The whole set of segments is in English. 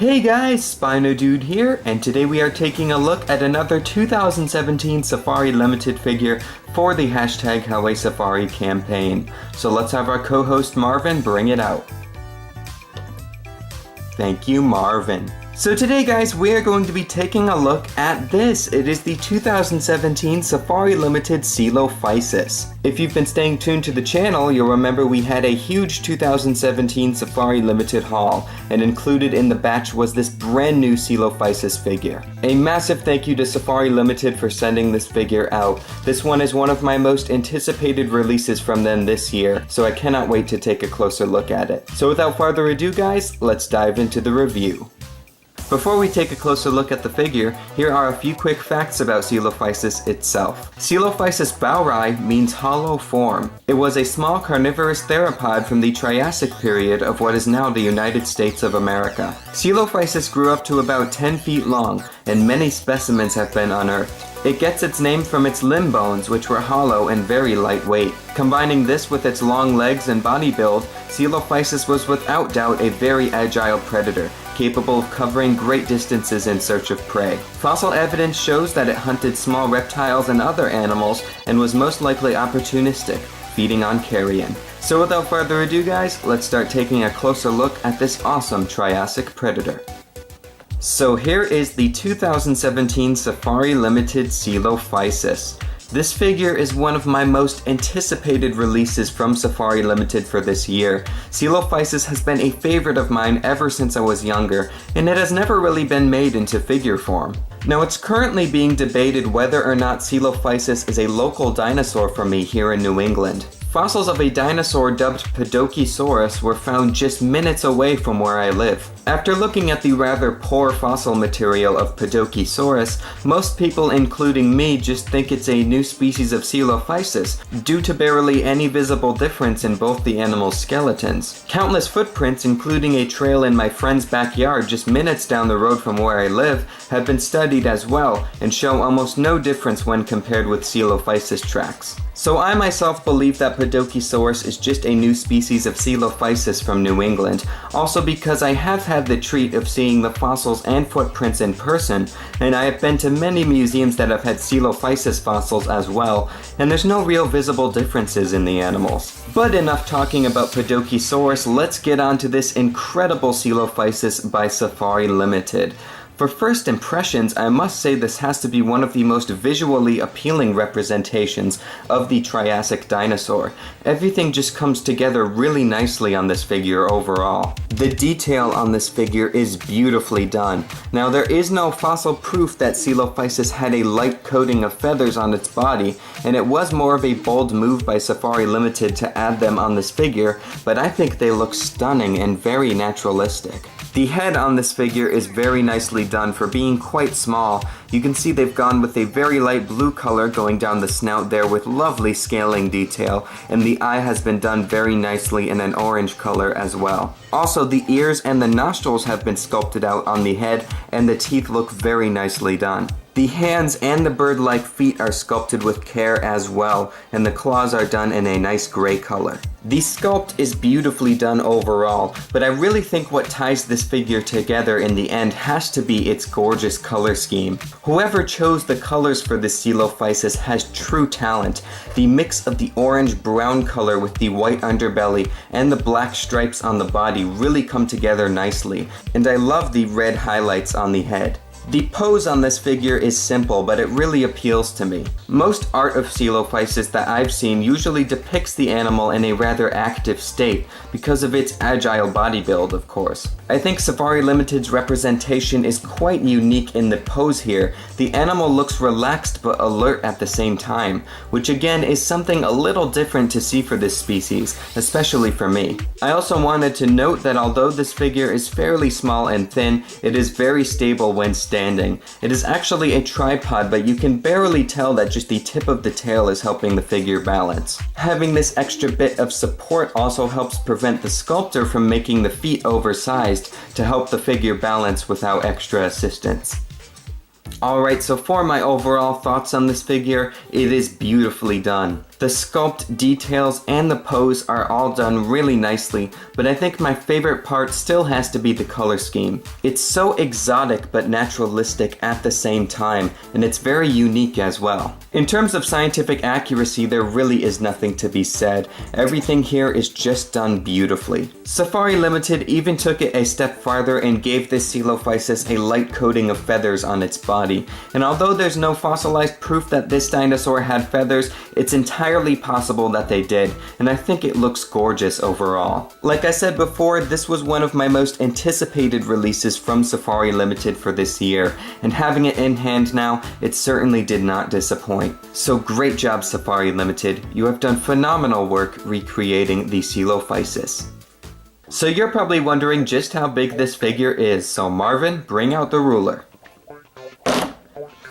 Hey guys, SpinoDude here, and today we are taking a look at another 2017 Safari Limited figure for the #HawaiiSafari campaign. So let's have our co-host Marvin bring it out. Thank you, Marvin. So today guys, we are going to be taking a look at this. It is the 2017 Safari Limited Coelophysis. If you've been staying tuned to the channel, you'll remember we had a huge 2017 Safari Limited haul, and included in the batch was this brand new Coelophysis figure. A massive thank you to Safari Limited for sending this figure out. This one is one of my most anticipated releases from them this year, so I cannot wait to take a closer look at it. So without further ado guys, let's dive into the review. Before we take a closer look at the figure, here are a few quick facts about Coelophysis itself. Coelophysis bauri means hollow form. It was a small carnivorous theropod from the Triassic period of what is now the United States of America. Coelophysis grew up to about 10 feet long, and many specimens have been unearthed. It gets its name from its limb bones, which were hollow and very lightweight. Combining this with its long legs and body build, Coelophysis was without doubt a very agile predator, capable of covering great distances in search of prey. Fossil evidence shows that it hunted small reptiles and other animals and was most likely opportunistic, feeding on carrion. So without further ado guys, let's start taking a closer look at this awesome Triassic predator. So here is the 2017 Safari Limited Coelophysis. This figure is one of my most anticipated releases from Safari Limited for this year. Coelophysis has been a favorite of mine ever since I was younger, and it has never really been made into figure form. Now it's currently being debated whether or not Coelophysis is a local dinosaur for me here in New England. Fossils of a dinosaur dubbed Podokesaurus were found just minutes away from where I live. After looking at the rather poor fossil material of Podokesaurus, most people, including me, just think it's a new species of Coelophysis, due to barely any visible difference in both the animal's skeletons. Countless footprints, including a trail in my friend's backyard just minutes down the road from where I live, have been studied as well, and show almost no difference when compared with Coelophysis tracks. So I myself believe that Podokesaurus is just a new species of Coelophysis from New England, also because I have had the treat of seeing the fossils and footprints in person, and I have been to many museums that have had Coelophysis fossils as well, and there's no real visible differences in the animals. But enough talking about Podokesaurus, let's get on to this incredible Coelophysis by Safari Limited. For first impressions, I must say this has to be one of the most visually appealing representations of the Triassic dinosaur. Everything just comes together really nicely on this figure overall. The detail on this figure is beautifully done. Now there is no fossil proof that Coelophysis had a light coating of feathers on its body, and it was more of a bold move by Safari Limited to add them on this figure, but I think they look stunning and very naturalistic. The head on this figure is very nicely done for being quite small. You can see they've gone with a very light blue color going down the snout there with lovely scaling detail, and the eye has been done very nicely in an orange color as well. Also, the ears and the nostrils have been sculpted out on the head, and the teeth look very nicely done. The hands and the bird-like feet are sculpted with care as well, and the claws are done in a nice gray color. The sculpt is beautifully done overall, but I really think what ties this figure together in the end has to be its gorgeous color scheme. Whoever chose the colors for this Coelophysis has true talent. The mix of the orange-brown color with the white underbelly and the black stripes on the body really come together nicely, and I love the red highlights on the head. The pose on this figure is simple, but it really appeals to me. Most art of Coelophysis that I've seen usually depicts the animal in a rather active state, because of its agile body build, of course. I think Safari Limited's representation is quite unique in the pose here. The animal looks relaxed but alert at the same time, which again is something a little different to see for this species, especially for me. I also wanted to note that although this figure is fairly small and thin, it is very stable when standing. It is actually a tripod, but you can barely tell that just the tip of the tail is helping the figure balance. Having this extra bit of support also helps prevent the sculptor from making the feet oversized to help the figure balance without extra assistance. Alright, so for my overall thoughts on this figure, it is beautifully done. The sculpt, details, and the pose are all done really nicely, but I think my favorite part still has to be the color scheme. It's so exotic but naturalistic at the same time, and it's very unique as well. In terms of scientific accuracy, there really is nothing to be said. Everything here is just done beautifully. Safari Ltd even took it a step farther and gave this Coelophysis a light coating of feathers on its body. And although there's no fossilized proof that this dinosaur had feathers, it's entirely possible that they did, and I think it looks gorgeous overall. Like I said before, this was one of my most anticipated releases from Safari Ltd for this year, and having it in hand now, it certainly did not disappoint. So great job, Safari Ltd. You have done phenomenal work recreating the Coelophysis. So you're probably wondering just how big this figure is, so Marvin, bring out the ruler.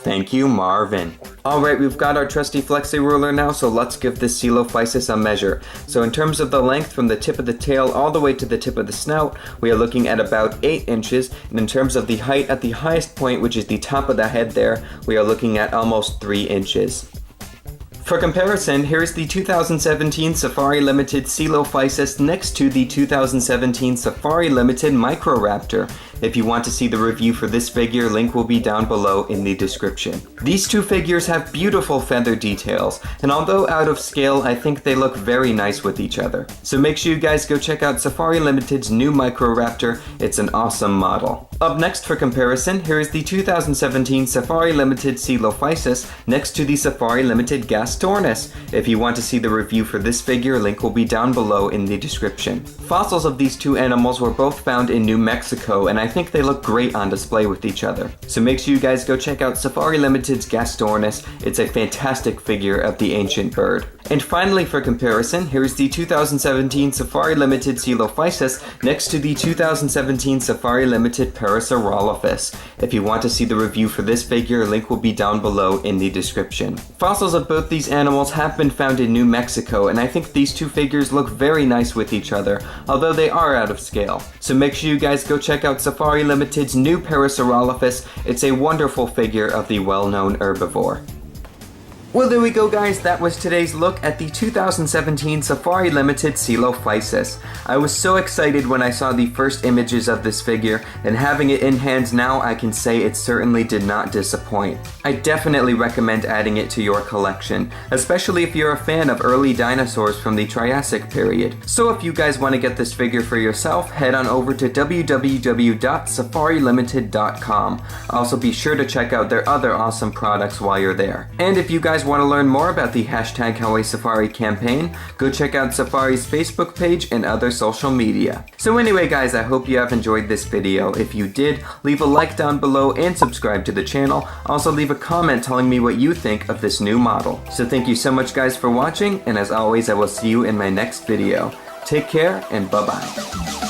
Thank you, Marvin. Alright, we've got our trusty flexi ruler now, so let's give this Coelophysis a measure. So in terms of the length from the tip of the tail all the way to the tip of the snout, we are looking at about 8 inches, and in terms of the height at the highest point, which is the top of the head there, we are looking at almost 3 inches. For comparison, here's the 2017 Safari Ltd Coelophysis next to the 2017 Safari Ltd Microraptor. If you want to see the review for this figure, link will be down below in the description. These two figures have beautiful feather details, and although out of scale, I think they look very nice with each other. So make sure you guys go check out Safari Ltd's new Microraptor, it's an awesome model. Up next for comparison, here is the 2017 Safari Ltd Coelophysis next to the Safari Ltd Gastornis. If you want to see the review for this figure, link will be down below in the description. Fossils of these two animals were both found in New Mexico, and I think they look great on display with each other. So make sure you guys go check out Safari Ltd's Gastornis, it's a fantastic figure of the ancient bird. And finally for comparison, here's the 2017 Safari Ltd Coelophysis next to the 2017 Safari Ltd Coelophysis. If you want to see the review for this figure, link will be down below in the description. Fossils of both these animals have been found in New Mexico, and I think these two figures look very nice with each other, although they are out of scale. So make sure you guys go check out Safari Ltd's new Coelophysis. It's a wonderful figure of the well-known herbivore. Well, there we go, guys. That was today's look at the 2017 Safari Ltd Coelophysis. I was so excited when I saw the first images of this figure, and having it in hand now, I can say it certainly did not disappoint. I definitely recommend adding it to your collection, especially if you're a fan of early dinosaurs from the Triassic period. So if you guys want to get this figure for yourself, head on over to www.safarilimited.com. Also be sure to check out their other awesome products while you're there. And if you guys want to learn more about the #HawaiiSafari campaign, go check out Safari's Facebook page and other social media. So anyway guys, I hope you have enjoyed this video. If you did, leave a like down below and subscribe to the channel. Also leave a comment telling me what you think of this new model. So thank you so much guys for watching, and as always I will see you in my next video. Take care and bye bye.